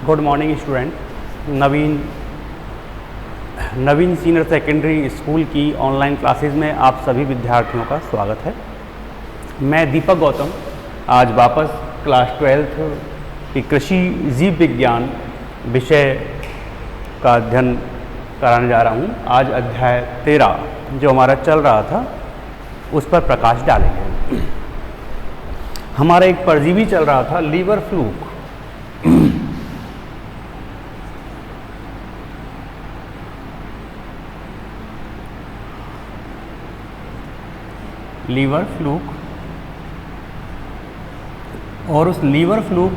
Good morning student. Naveen senior secondary school की online classes में आप सभी विद्यार्थियों का स्वागत है। मैं दीपक गौतम आज वापस क्लास 12th की कृषि जीव विज्ञान विषय का अध्ययन कराने जा रहा हूँ। आज अध्याय 13 जो हमारा चल रहा था उस पर प्रकाश डालेंगे। हमारा एक परजीवी चल रहा था लीवर फ्लूक। लीवर फ्लूक और उस लीवर फ्लूक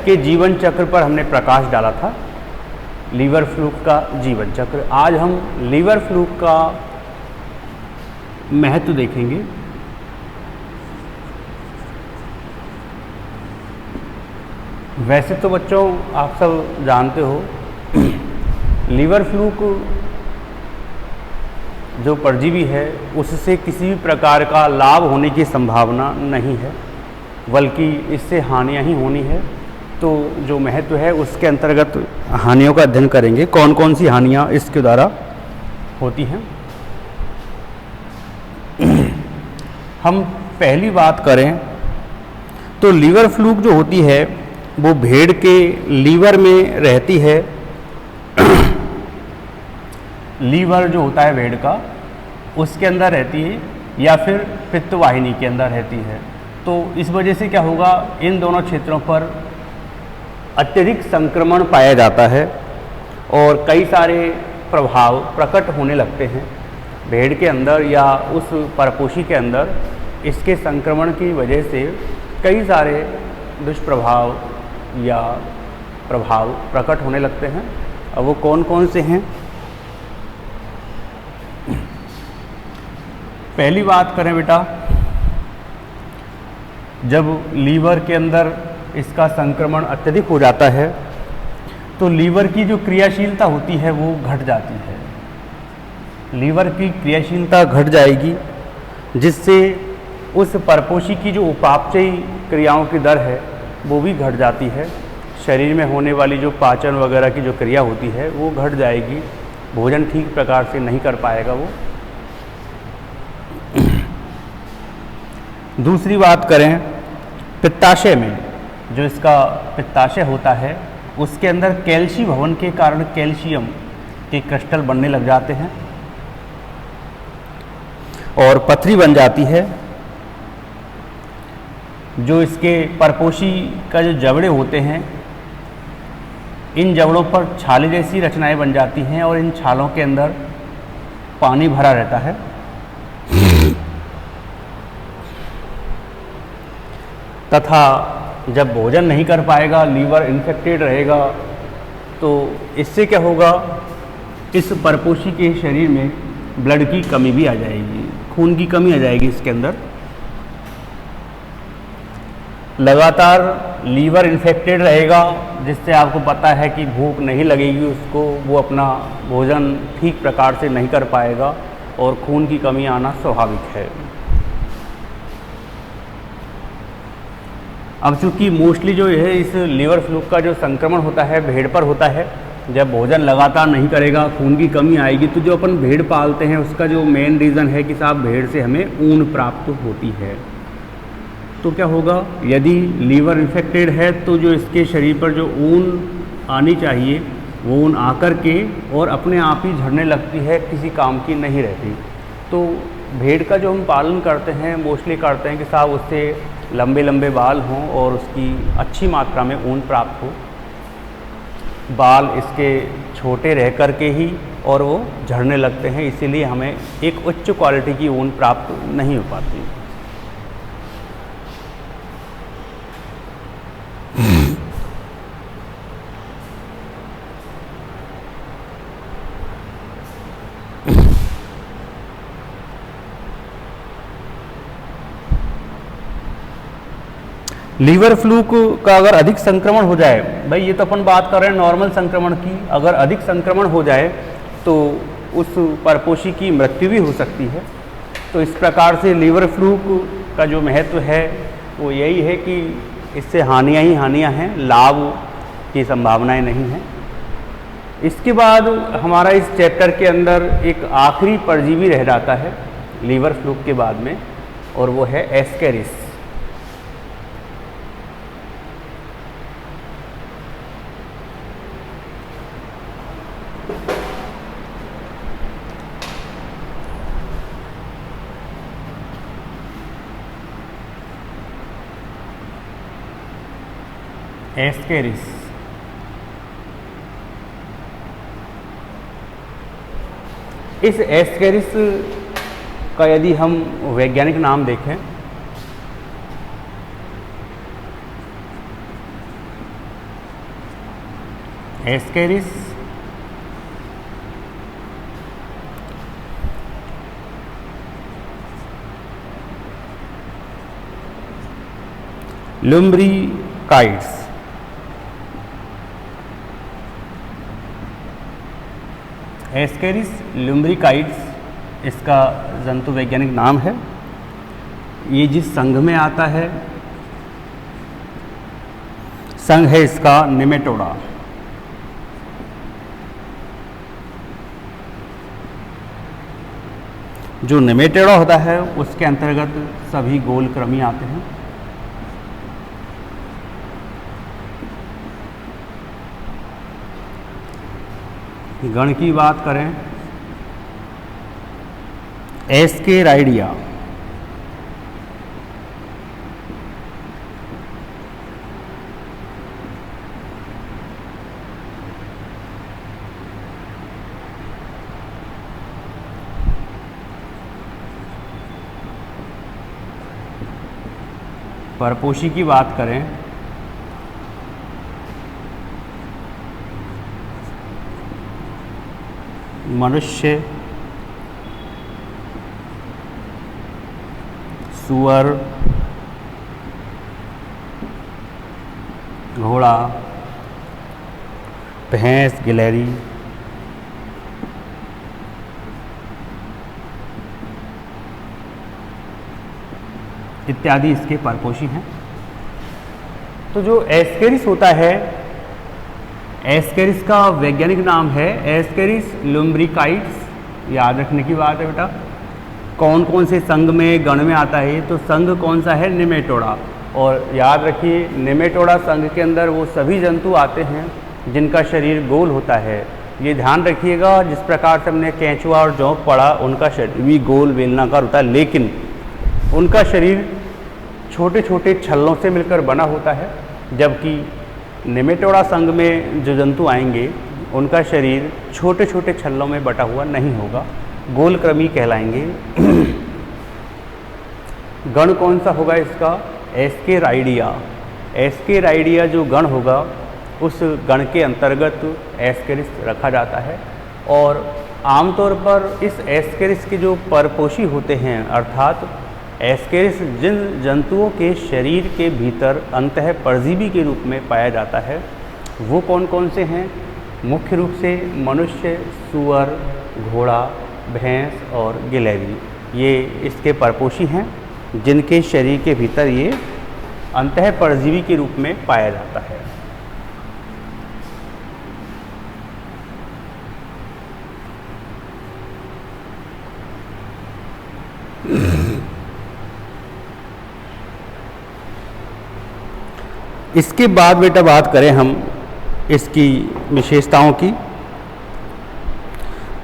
के जीवन चक्र पर हमने प्रकाश डाला था। लीवर फ्लूक का जीवन चक्र। आज हम लीवर फ्लूक का महत्व देखेंगे। वैसे तो बच्चों आप सब जानते हो लीवर फ्लूक जो परजीवी है उससे किसी भी प्रकार का लाभ होने की संभावना नहीं है, बल्कि इससे हानियां ही होनी है। तो जो महत्व है उसके अंतर्गत हानियों का अध्ययन करेंगे। कौन कौन सी हानियां इसके द्वारा होती हैं। हम पहली बात करें तो लीवर फ्लूक जो होती है वो भेड़ के लीवर में रहती है। लीवर जो होता है भेड़ का उसके अंदर रहती है या फिर पित्तवाहिनी के अंदर रहती है। तो इस वजह से क्या होगा, इन दोनों क्षेत्रों पर अत्यधिक संक्रमण पाया जाता है और कई सारे प्रभाव प्रकट होने लगते हैं भेड़ के अंदर या उस परपोषी के अंदर। इसके संक्रमण की वजह से कई सारे दुष्प्रभाव या प्रभाव प्रकट होने लगते हैं। अब वो कौन कौन से हैं। पहली बात करें बेटा, जब लीवर के अंदर इसका संक्रमण अत्यधिक हो जाता है तो लीवर की जो क्रियाशीलता होती है वो घट जाती है। लीवर की क्रियाशीलता घट जाएगी जिससे उस परपोषी की जो उपापचयी क्रियाओं की दर है वो भी घट जाती है। शरीर में होने वाली जो पाचन वगैरह की जो क्रिया होती है वो घट जाएगी। भोजन ठीक प्रकार से नहीं कर पाएगा वो। दूसरी बात करें पित्ताशय में, जो इसका पित्ताशय होता है उसके अंदर कैल्शी भवन के कारण कैल्शियम के क्रिस्टल बनने लग जाते हैं और पथरी बन जाती है। जो इसके परपोषी का जो जबड़े होते हैं इन जबड़ों पर छाले जैसी रचनाएं बन जाती हैं और इन छालों के अंदर पानी भरा रहता है। तथा जब भोजन नहीं कर पाएगा, लीवर इन्फेक्टेड रहेगा, तो इससे क्या होगा, इस परपोषी के शरीर में ब्लड की कमी भी आ जाएगी, खून की कमी आ जाएगी इसके अंदर। लगातार लीवर इन्फेक्टेड रहेगा जिससे आपको पता है कि भूख नहीं लगेगी उसको, वो अपना भोजन ठीक प्रकार से नहीं कर पाएगा और खून की कमी आना स्वाभाविक है। अब चूँकि मोस्टली जो है इस लीवर फ्लूक का जो संक्रमण होता है भेड़ पर होता है। जब भोजन लगातार नहीं करेगा, खून की कमी आएगी, तो जो अपन भेड़ पालते हैं उसका जो मेन रीज़न है कि साहब भेड़ से हमें ऊन प्राप्त होती है। तो क्या होगा, यदि लीवर इन्फेक्टेड है तो जो इसके शरीर पर जो ऊन आनी चाहिए वो ऊन आकर के और अपने आप ही झड़ने लगती है, किसी काम की नहीं रहती। तो भेड़ का जो हम पालन करते हैं मोस्टली करते हैं कि साहब उससे लंबे लंबे बाल हों और उसकी अच्छी मात्रा में ऊन प्राप्त हो। बाल इसके छोटे रह कर के ही और वो झड़ने लगते हैं, इसीलिए हमें एक उच्च क्वालिटी की ऊन प्राप्त नहीं हो पाती। लीवर फ्लूक का अगर अधिक संक्रमण हो जाए, भाई ये तो अपन बात कर रहे हैं नॉर्मल संक्रमण की, अगर अधिक संक्रमण हो जाए तो उस परपोषी की मृत्यु भी हो सकती है। तो इस प्रकार से लीवर फ्लूक का जो महत्व है वो यही है कि इससे हानियाँ ही हानियाँ हैं, लाभ की संभावनाएं नहीं हैं। इसके बाद हमारा इस चैप्टर के अंदर एक आखिरी परजीवी रह जाता है लीवर फ्लूक के बाद में, और वो है एस्केरिस। एस्केरिस इस एस्केरिस का यदि हम वैज्ञानिक नाम देखें एस्केरिस लुम्ब्रिकाइड्स। एस्केरिस लुम्ब्रिकाइड्स इसका जंतु वैज्ञानिक नाम है। ये जिस संघ में आता है, संघ है इसका निमेटोडा। जो निमेटोडा होता है उसके अंतर्गत सभी गोलक्रमी आते हैं। गण की बात करें, एस्केराइडिया। परपोषी की बात करें, मनुष्य, सुअर, घोड़ा, भैंस, गिलहरी, इत्यादि इसके परपोषी हैं। तो जो एस्केरिस होता है, एस्केरिस का वैज्ञानिक नाम है एस्केरिस लुम्ब्रिकाइड्स। याद रखने की बात है बेटा, कौन कौन से संघ में गण में आता है। तो संघ कौन सा है, निमेटोडा। और याद रखिए निमेटोडा संघ के अंदर वो सभी जंतु आते हैं जिनका शरीर गोल होता है। ये ध्यान रखिएगा, जिस प्रकार से हमने केंचुआ और जोंक पढ़ा, उनका शरीर भी गोल बेलनाकार होता है, लेकिन उनका शरीर छोटे छोटे छल्लों से मिलकर बना होता है। जबकि निमेटोडा संघ में जो जंतु आएंगे उनका शरीर छोटे छोटे छल्लों में बटा हुआ नहीं होगा, गोलक्रमी कहलाएंगे। गण कौन सा होगा इसका, एस्केराइडिया। एस्केराइडिया जो गण होगा उस गण के अंतर्गत एस्केरिस रखा जाता है। और आमतौर पर इस एस्केरिस के जो परपोषी होते हैं, अर्थात एस्केरिस जिन जंतुओं के शरीर के भीतर अंतः परजीवी के रूप में पाया जाता है, वो कौन कौन से हैं, मुख्य रूप से मनुष्य, सुअर, घोड़ा, भैंस और गिलहरी, ये इसके परपोषी हैं जिनके शरीर के भीतर ये अंतः परजीवी के रूप में पाया जाता है। इसके बाद बेटा बात करें हम इसकी विशेषताओं की,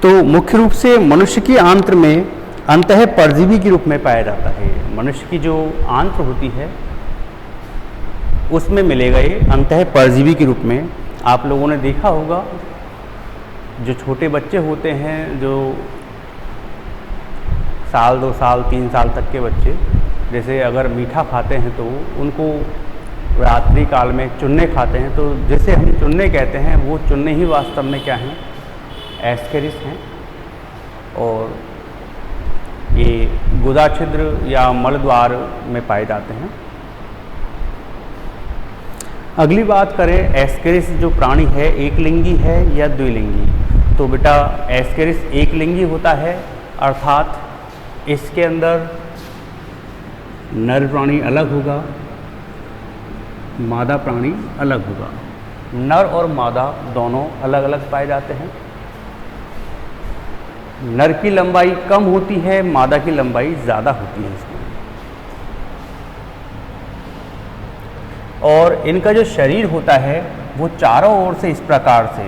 तो मुख्य रूप से मनुष्य की आंत्र में अंतः परजीवी के रूप में पाया जाता है। मनुष्य की जो आंत्र होती है उसमें मिलेगा ये अंतः परजीवी के रूप में। आप लोगों ने देखा होगा जो छोटे बच्चे होते हैं, जो साल 2 साल 3 साल तक के बच्चे, जैसे अगर मीठा खाते हैं तो उनको रात्रि काल में चुन्ने खाते हैं, तो जैसे हम चुन्ने कहते हैं वो चुन्ने ही वास्तव में क्या हैं, एस्केरिस हैं। और ये गुदा छिद्र या मलद्वार में पाए जाते हैं। अगली बात करें, एस्केरिस जो प्राणी है एक लिंगी है या द्विलिंगी। तो बेटा एस्केरिस एक लिंगी होता है, अर्थात इसके अंदर नर प्राणी अलग होगा मादा प्राणी अलग होगा। नर और मादा दोनों अलग अलग पाए जाते हैं। नर की लंबाई कम होती है, मादा की लंबाई ज़्यादा होती है इसमें। और इनका जो शरीर होता है वो चारों ओर से इस प्रकार से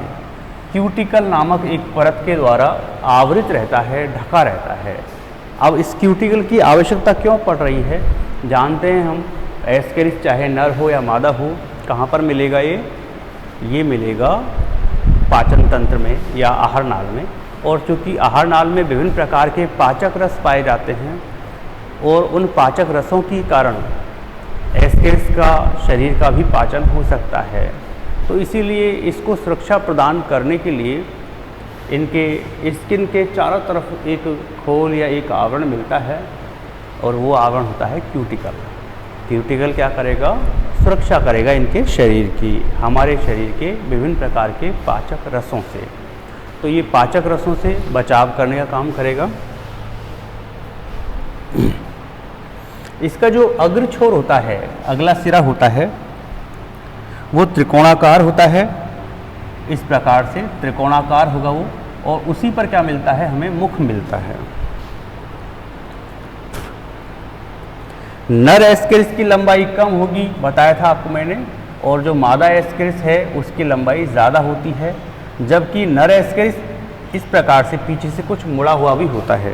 क्यूटिकल नामक एक परत के द्वारा आवृत रहता है, ढका रहता है। अब इस क्यूटिकल की आवश्यकता क्यों पड़ रही है जानते हैं हम। एस्केरिस चाहे नर हो या मादा हो, कहाँ पर मिलेगा ये मिलेगा पाचन तंत्र में या आहार नाल में। और चूँकि आहार नाल में विभिन्न प्रकार के पाचक रस पाए जाते हैं और उन पाचक रसों के कारण एस्केरिस का शरीर का भी पाचन हो सकता है। तो इसीलिए इसको सुरक्षा प्रदान करने के लिए इनके स्किन के चारों तरफ एक खोल या एक आवरण मिलता है और वो आवरण होता है क्यूटिकल। क्यूटिकल क्या करेगा? सुरक्षा करेगा इनके शरीर की, हमारे शरीर के विभिन्न प्रकार के पाचक रसों से। तो ये पाचक रसों से बचाव करने का काम करेगा। इसका जो अग्र छोर होता है, अगला सिरा होता है, वो त्रिकोणाकार होता है। इस प्रकार से त्रिकोणाकार होगा वो, और उसी पर क्या मिलता है? हमें मुख मिलता है। नर एस्केरिस की लंबाई कम होगी, बताया था आपको मैंने, और जो मादा एस्केरिस है उसकी लंबाई ज़्यादा होती है। जबकि नर एस्केरिस इस प्रकार से पीछे से कुछ मुड़ा हुआ भी होता है।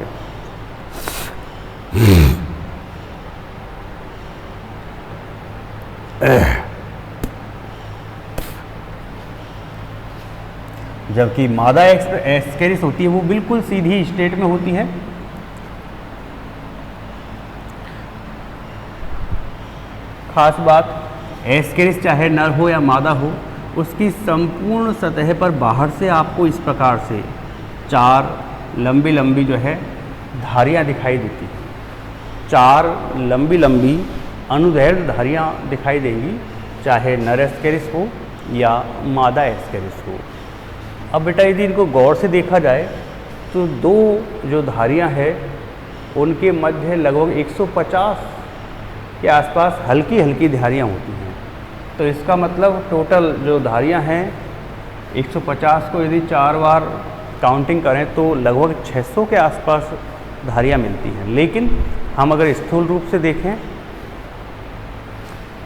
जबकि मादा एस्केरिस होती है वो बिल्कुल सीधी स्ट्रेट में होती है। खास बात, एस्केरिस चाहे नर हो या मादा हो, उसकी संपूर्ण सतह पर बाहर से आपको इस प्रकार से 4 लंबी लंबी जो है धारियाँ दिखाई देती हैं। 4 लंबी लंबी अनुदैर्घ्य धारियाँ दिखाई देंगी, चाहे नर एस्केरिस हो या मादा एस्केरिस हो। अब बेटा यदि इनको गौर से देखा जाए तो 2 जो धारियाँ हैं उनके मध्य लगभग 150 के आसपास हल्की हल्की धारियाँ होती हैं। तो इसका मतलब टोटल जो धारियाँ हैं 150 को यदि 4 बार काउंटिंग करें तो लगभग 600 के आसपास धारियाँ मिलती हैं। लेकिन हम अगर स्थूल रूप से देखें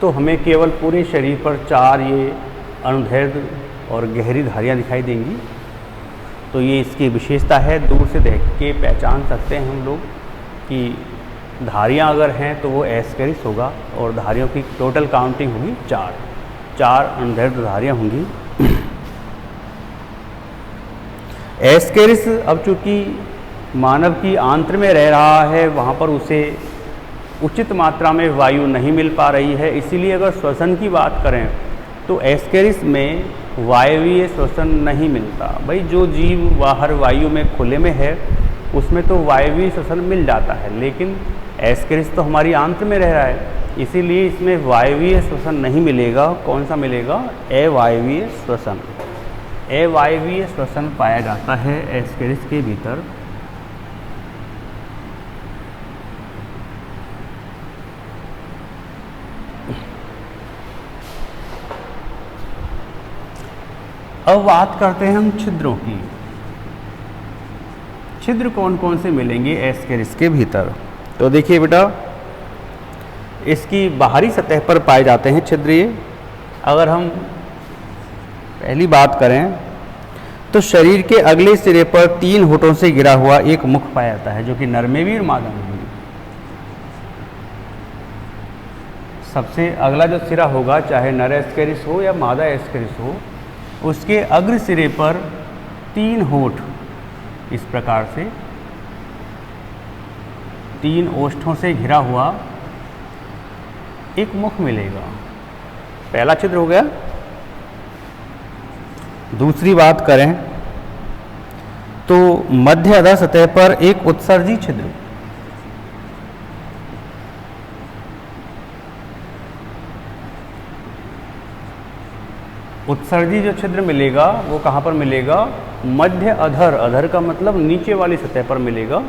तो हमें केवल पूरे शरीर पर 4 ये अनुदैर्घ्य और गहरी धारियाँ दिखाई देंगी। तो ये इसकी विशेषता है। दूर से देख के पहचान सकते हैं हम लोग कि धारियाँ अगर हैं तो वो एस्केरिस होगा, और धारियों की टोटल काउंटिंग होगी 4 अनुदैर्घ्य धारियाँ होंगी। एस्केरिस अब चूँकि मानव की आंत्र में रह रहा है, वहाँ पर उसे उचित मात्रा में वायु नहीं मिल पा रही है। इसीलिए अगर श्वसन की बात करें तो एस्केरिस में वायवीय श्वसन नहीं मिलता। भाई जो जीव बाहर वायु में खुले में है उसमें तो वायवीय श्वसन मिल जाता है, लेकिन एस्केरिस तो हमारी आंत्र में रह रहा है, इसीलिए इसमें वायवीय श्वसन नहीं मिलेगा। कौन सा मिलेगा? अवायवीय श्वसन। अवायवीय श्वसन पाया जाता है एस्केरिस के भीतर। अब बात करते हैं हम छिद्रों की। छिद्र कौन कौन से मिलेंगे एस्केरिस के भीतर? तो देखिए बेटा, इसकी बाहरी सतह पर पाए जाते हैं छिद्र। ये अगर हम पहली बात करें तो शरीर के अगले सिरे पर 3 होठों से घिरा हुआ एक मुख पाया जाता है, जो कि नर में भी और मादा में भी। सबसे अगला जो सिरा होगा, चाहे नर एस्केरिस हो या मादा एस्केरिस हो, उसके अग्र सिरे पर 3 होठ इस प्रकार से 3 ओष्ठों से घिरा हुआ एक मुख मिलेगा। पहला छिद्र हो गया। दूसरी बात करें तो मध्य अधर सतह पर एक उत्सर्जी छिद्र, उत्सर्जी जो छिद्र मिलेगा वो कहाँ पर मिलेगा? मध्य अधर। अधर का मतलब नीचे वाली सतह पर मिलेगा,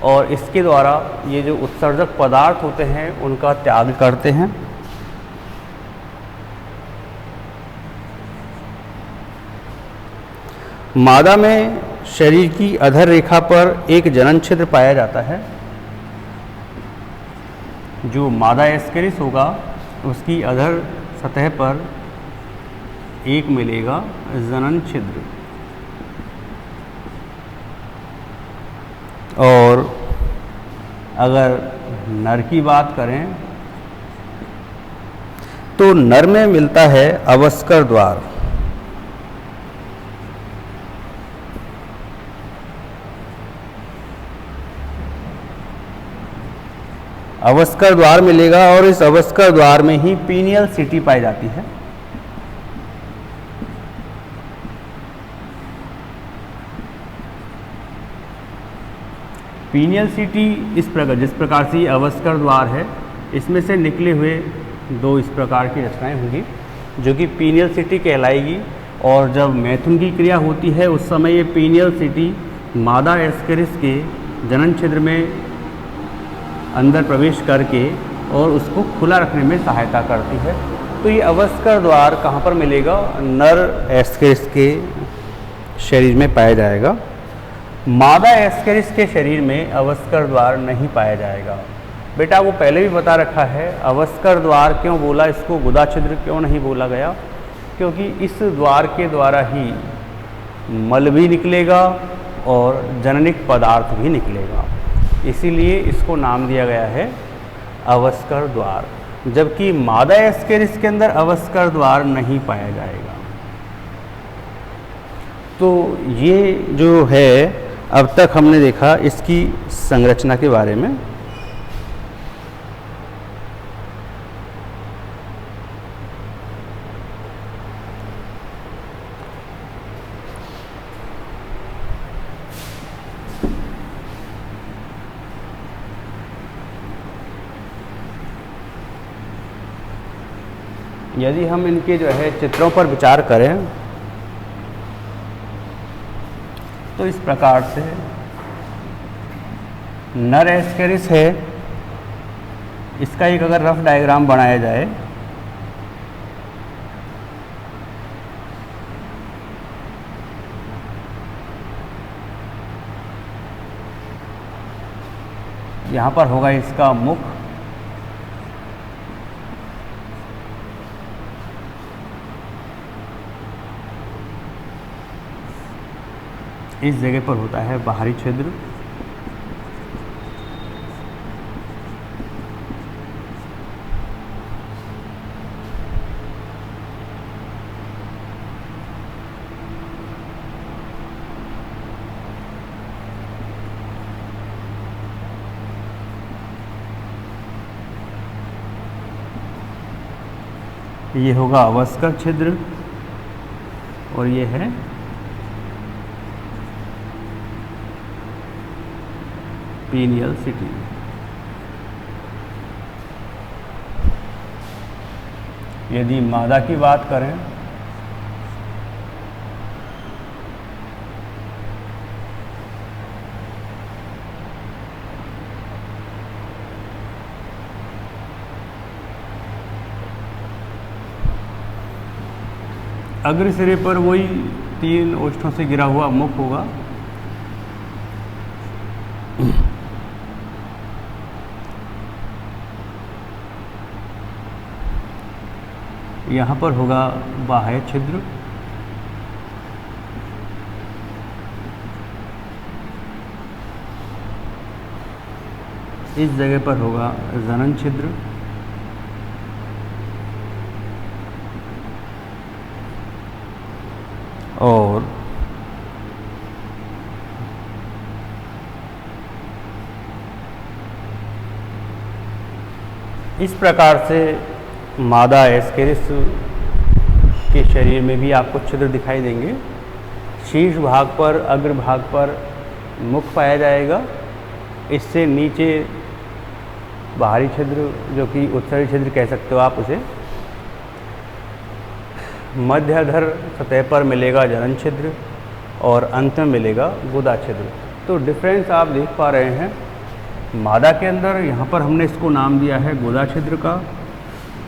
और इसके द्वारा ये जो उत्सर्जक पदार्थ होते हैं उनका त्याग करते हैं। मादा में शरीर की अधर रेखा पर एक जनन छिद्र पाया जाता है। जो मादा एस्केरिस होगा उसकी अधर सतह पर एक मिलेगा जनन छिद्र। और अगर नर की बात करें तो नर में मिलता है अवस्कर द्वार। अवस्कर द्वार मिलेगा और इस अवस्कर द्वार में ही पीनियल सिटी पाई जाती है। पीनियल सिटी इस प्रकार, जिस प्रकार से अवस्कर द्वार है, इसमें से निकले हुए दो इस प्रकार की रचनाएं होंगी जो कि पीनियल सिटी कहलाएगी। और जब मैथुन की क्रिया होती है उस समय ये पीनियल सिटी मादा एस्केरिस के जनन छिद्र में अंदर प्रवेश करके और उसको खुला रखने में सहायता करती है। तो ये अवस्कर द्वार कहाँ पर मिलेगा? नर एस्केरिस के शरीर में पाया जाएगा। मादा एस्केरिस के शरीर में अवस्कर द्वार नहीं पाया जाएगा। बेटा वो पहले भी बता रखा है, अवस्कर द्वार क्यों बोला इसको, गुदा छिद्र क्यों नहीं बोला गया? क्योंकि इस द्वार के द्वारा ही मल भी निकलेगा और जननिक पदार्थ भी निकलेगा, इसीलिए इसको नाम दिया गया है अवस्कर द्वार। जबकि मादा एस्केरिस के अंदर अवस्कर द्वार नहीं पाया जाएगा। तो ये जो है अब तक हमने देखा इसकी संरचना के बारे में। यदि हम इनके जो है चित्रों पर विचार करें तो इस प्रकार से नर एस्केरिस है, इसका एक अगर रफ डायग्राम बनाया जाए यहाँ पर होगा इसका मुख, इस जगह पर होता है बाहरी छिद्र, ये होगा अवस्कर छिद्र और ये है पीनियल सिटी। यदि मादा की बात करें अग्र सिरे पर वही 3 ओष्ठों से घिरा हुआ मुख होगा, यहाँ पर होगा बाह्य छिद्र, इस जगह पर होगा जनन छिद्र, और इस प्रकार से मादा एस्केरिस के शरीर में भी आपको छिद्र दिखाई देंगे। शीर्ष भाग पर, अग्र भाग पर मुख पाया जाएगा, इससे नीचे बाहरी छिद्र जो कि उत्सर्गी छिद्र कह सकते हो आप उसे, मध्य अधर सतह पर मिलेगा जनन छिद्र और अंत में मिलेगा गुदा छिद्र। तो डिफरेंस आप देख पा रहे हैं, मादा के अंदर यहाँ पर हमने इसको नाम दिया है गुदा छिद्र का,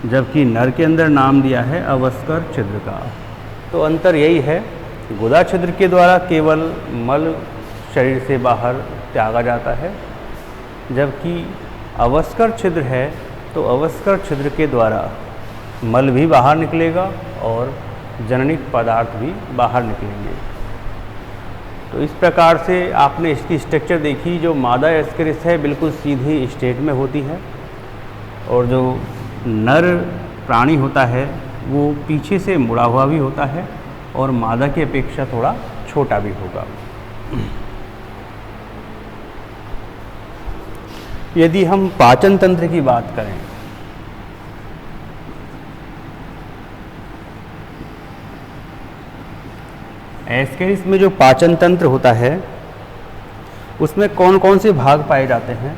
जबकि नर के अंदर नाम दिया है अवस्कर छिद्र का। तो अंतर यही है गुदा छिद्र के द्वारा केवल मल शरीर से बाहर त्यागा जाता है, जबकि अवस्कर छिद्र है तो अवस्कर छिद्र के द्वारा मल भी बाहर निकलेगा और जननिक पदार्थ भी बाहर निकलेंगे। तो इस प्रकार से आपने इसकी स्ट्रक्चर देखी। जो मादा एस्केरिस है बिल्कुल सीधी स्टेट में होती है, और जो नर प्राणी होता है वो पीछे से मुड़ा हुआ भी होता है और मादा की अपेक्षा थोड़ा छोटा भी होगा। यदि हम पाचन तंत्र की बात करें, एस्केरिस में जो पाचन तंत्र होता है उसमें कौन कौन से भाग पाए जाते हैं?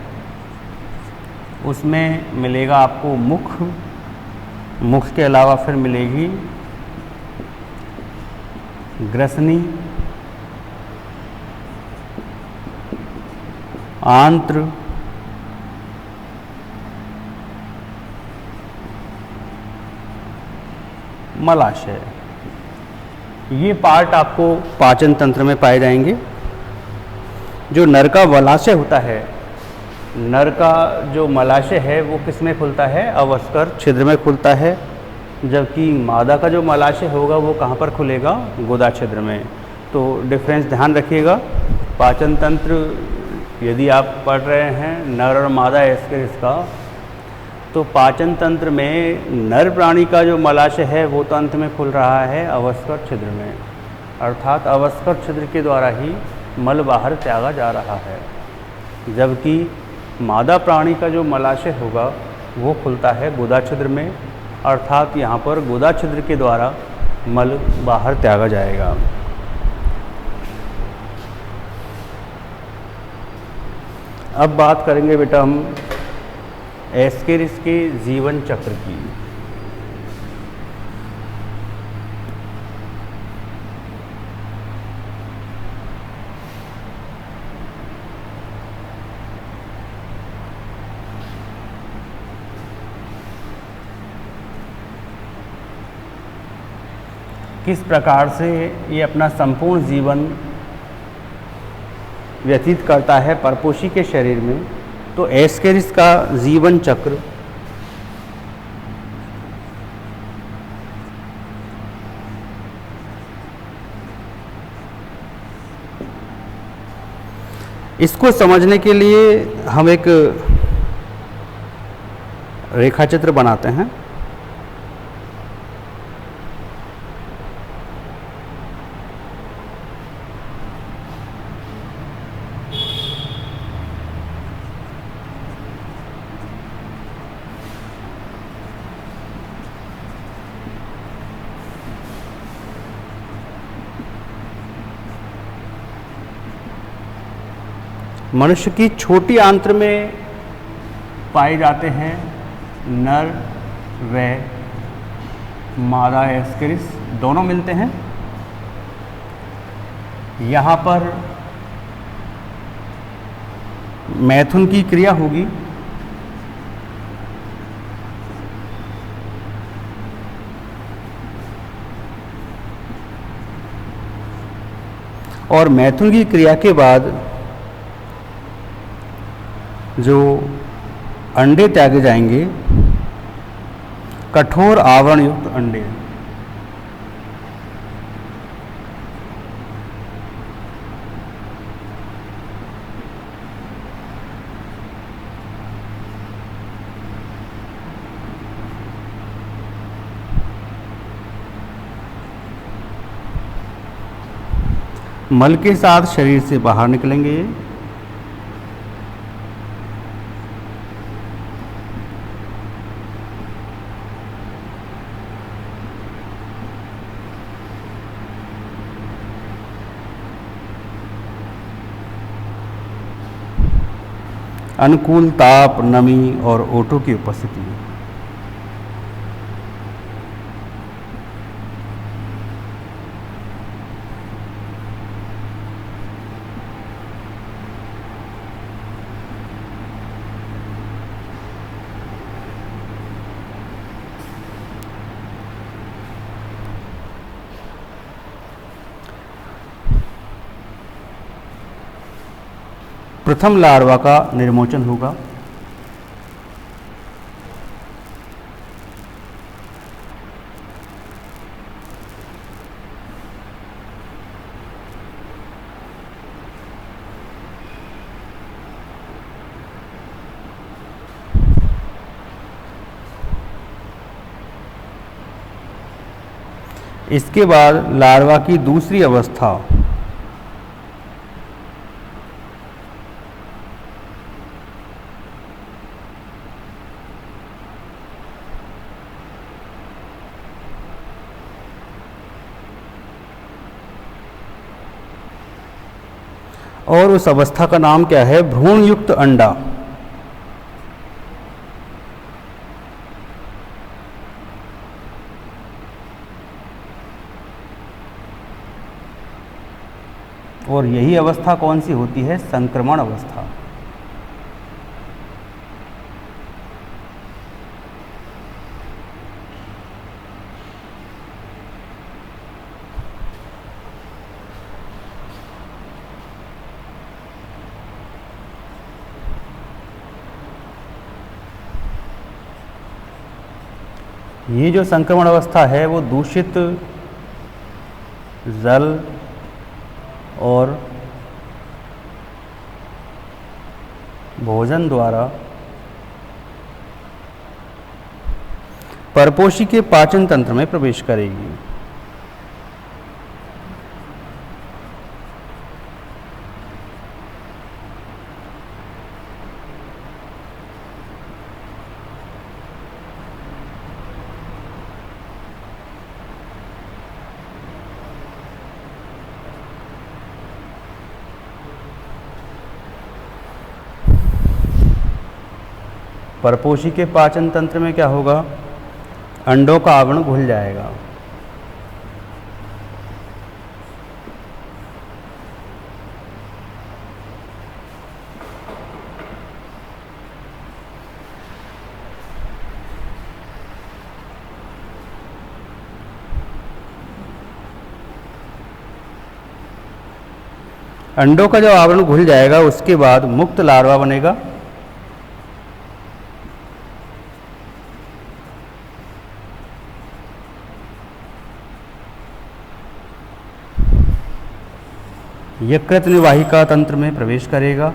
उसमें मिलेगा आपको मुख, मुख के अलावा फिर मिलेगी ग्रसनी, आंत्र, मलाशय। ये पार्ट आपको पाचन तंत्र में पाए जाएंगे। जो नर का मलाशय होता है, नर का जो मलाशय है वो किस में खुलता है? अवस्कर छिद्र में खुलता है, जबकि मादा का जो मलाशय होगा वो कहाँ पर खुलेगा? गुदा छिद्र में। तो डिफरेंस ध्यान रखिएगा। पाचन तंत्र यदि आप पढ़ रहे हैं नर और मादा एस्केरिस का, तो पाचन तंत्र में नर प्राणी का जो मलाशय है वो तो अंत में खुल रहा है अवस्कर छिद्र में, अर्थात अवस्कर छिद्र के द्वारा ही मल बाहर त्यागा जा रहा है, जबकि मादा प्राणी का जो मलाशय होगा वो खुलता है गुदा छिद्र में, अर्थात यहाँ पर गुदा छिद्र के द्वारा मल बाहर त्यागा जाएगा। अब बात करेंगे बेटा हम एस्केरिस के जीवन चक्र की। किस प्रकार से ये अपना संपूर्ण जीवन व्यतीत करता है परपोषी के शरीर में। तो एस्केरिस का जीवन चक्र इसको समझने के लिए हम एक रेखाचित्र बनाते हैं। मनुष्य की छोटी आंत्र में पाए जाते हैं नर व मादा एस्केरिस, दोनों मिलते हैं। यहाँ पर मैथुन की क्रिया होगी, और मैथुन की क्रिया के बाद जो अंडे त्यागे जाएंगे, कठोर आवरण युक्त अंडे, मल के साथ शरीर से बाहर निकलेंगे। अनुकूल ताप, नमी और ओटो की उपस्थिति। प्रथम लार्वा का निर्मोचन होगा। इसके बाद लार्वा की दूसरी अवस्था और उस अवस्था का नाम क्या है? भ्रूण युक्त अंडा। और यही अवस्था कौन सी होती है? संक्रमण अवस्था। ये जो संक्रमण अवस्था है वो दूषित जल और भोजन द्वारा परपोषी के पाचन तंत्र में प्रवेश करेगी। परपोषी के पाचन तंत्र में क्या होगा? अंडों का आवरण घुल जाएगा। अंडों का जब आवरण घुल जाएगा उसके बाद मुक्त लार्वा बनेगा। यकृत निवाहिका तंत्र में प्रवेश करेगा।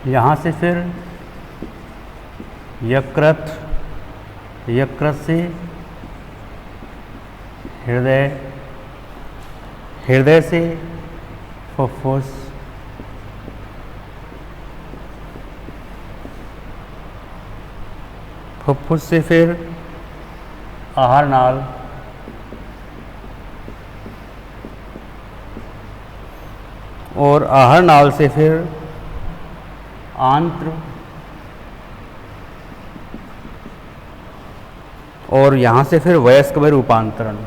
यहाँ से फिर यकृत से हृदय से फुफ्फुस, फुफ्फुस से फिर आहार नाल, और आहार नाल से फिर आंत्र, और यहाँ से फिर वयस्क में रूपांतरण,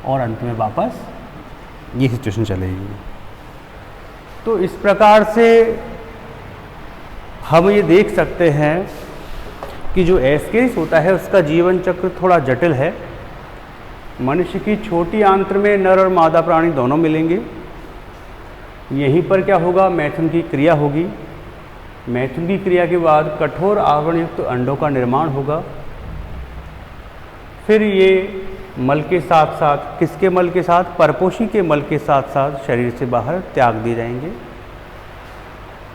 और अंत में वापस ये सिचुएशन चलेगी। तो इस प्रकार से हम ये देख सकते हैं कि जो एस्केरिस होता है उसका जीवन चक्र थोड़ा जटिल है। मनुष्य की छोटी आंत्र में नर और मादा प्राणी दोनों मिलेंगे। यहीं पर क्या होगा? मैथुन की क्रिया होगी। मैथुन की क्रिया के बाद कठोर आवरण युक्त अंडों का निर्माण होगा। फिर ये मल के साथ साथ, किसके मल के साथ? परपोषी के मल के साथ साथ शरीर से बाहर त्याग दिए जाएंगे।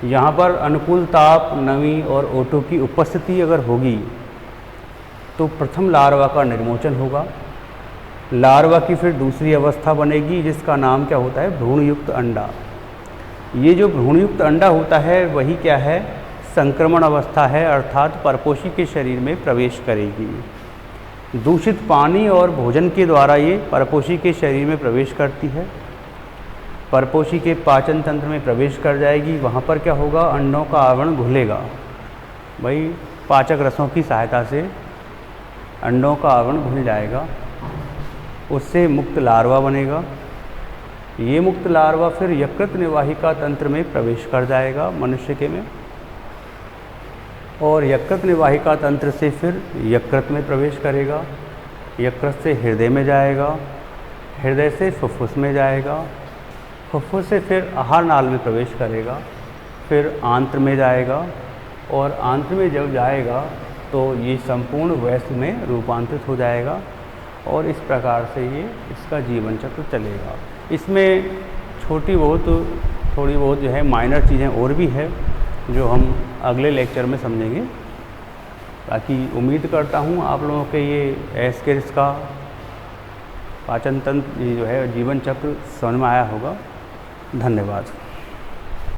यहाँ पर अनुकूल ताप, नमी और ओटो की उपस्थिति अगर होगी तो प्रथम लार्वा का निर्मोचन होगा। लार्वा की फिर दूसरी अवस्था बनेगी जिसका नाम क्या होता है? भ्रूणयुक्त अंडा। ये जो भ्रूणयुक्त अंडा होता है वही क्या है? संक्रमण अवस्था है, अर्थात परपोषी के शरीर में प्रवेश करेगी। दूषित पानी और भोजन के द्वारा ये परपोषी के शरीर में प्रवेश करती है। परपोषी के पाचन तंत्र में प्रवेश कर जाएगी। वहाँ पर क्या होगा? अंडों का आवरण घुलेगा। भाई पाचक रसों की सहायता से अंडों का आवरण घुल जाएगा, उससे मुक्त लार्वा बनेगा। ये मुक्त लार्वा फिर यकृत निवाहिका तंत्र में प्रवेश कर जाएगा मनुष्य के में, और यकृत निवाहिका तंत्र से फिर यकृत में प्रवेश करेगा, यकृत से हृदय में जाएगा, हृदय से फुफ्फुस में जाएगा, फुफ्फुस से फिर आहार नाल में प्रवेश करेगा, फिर आंत्र में जाएगा, और आंत्र में जब जाएगा तो ये संपूर्ण वयस्क में रूपांतरित हो जाएगा, और इस प्रकार से ये इसका जीवन चक्र चलेगा। इसमें थोड़ी बहुत जो है माइनर चीज़ें और भी है जो हम अगले लेक्चर में समझेंगे। बाकी उम्मीद करता हूँ आप लोगों के ये एस्केरिस का पाचन तंत्र जो है जीवन चक्र समझ में आया होगा। धन्यवाद।